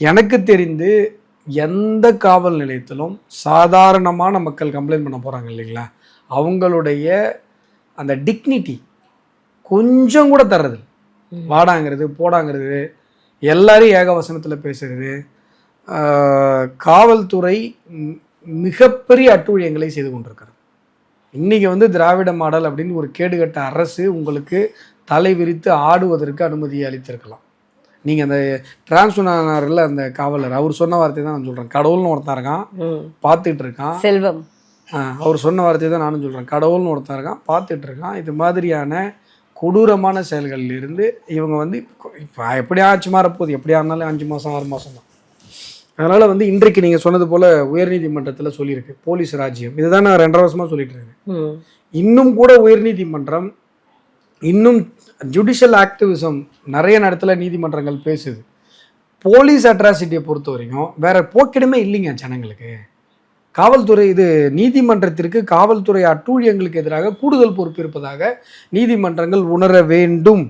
எனக்கு தெரிந்து எந்த காவல் நிலையத்திலும் சாதாரணமான மக்கள் கம்ப்ளைண்ட் பண்ண போகிறாங்க இல்லைங்களா, அவங்களுடைய அந்த டிக்னிட்டி கொஞ்சம் கூட தர்றது, வாடாங்கிறது போடாங்கிறது, எல்லாரையும் ஏகவசனத்தில் பேசுறது, காவல்துறை மிகப்பெரிய அட்டூழியங்களை செய்து கொண்டிருக்கிறது. இன்றைக்கி வந்து திராவிட மாடல் அப்படின்னு ஒரு கேடுகட்ட அரசு உங்களுக்கு தலை விரித்து ஆடுவதற்கு அனுமதியை அளித்திருக்கலாம். நீங்கள் அந்த டிரான்ஸ்ஃபர்ல அந்த காவலர் அவர் சொன்ன வார்த்தை தான் நான் சொல்கிறேன். கடவுள்னு ஒருத்தன் இருக்கான், பார்த்துட்டு இருக்கான். செல்வம் அவர் சொன்ன வார்த்தை தான் நானும் சொல்கிறேன். கடவுள்னு ஒருத்தன் இருக்கான், பார்த்துட்டு இருக்கான். இது மாதிரியான கொடூரமான செயல்களில் இருந்து இவங்க வந்து இப்போ எப்படியா ஆட்சி மாறப்போகுது, எப்படியா இருந்தாலும் 5 மாதம் 6 மாதம் தான். அதனால் வந்து இன்றைக்கு நீங்கள் சொன்னது போல் உயர்நீதிமன்றத்தில் சொல்லியிருக்கு போலீஸ் ராஜ்யம். இதுதான் நான் 2.5 வருஷமாக சொல்லிட்டு இருக்கேன். இன்னும் கூட உயர்நீதிமன்றம் இன்னும் ஜுடிஷியல் ஆக்டிவிசம் நிறைய இடத்துல நீதிமன்றங்கள் பேசுது. போலீஸ் அட்ராசிட்டியை பொறுத்த வரைக்கும் வேற போக்கிடமே இல்லைங்க ஜனங்களுக்கு. காவல்துறை இது நீதிமன்றத்திற்கு காவல்துறை அட்டூழியங்களுக்கு எதிராக கூடுதல் பொறுப்பு இருப்பதாக நீதிமன்றங்கள் உணர வேண்டும்.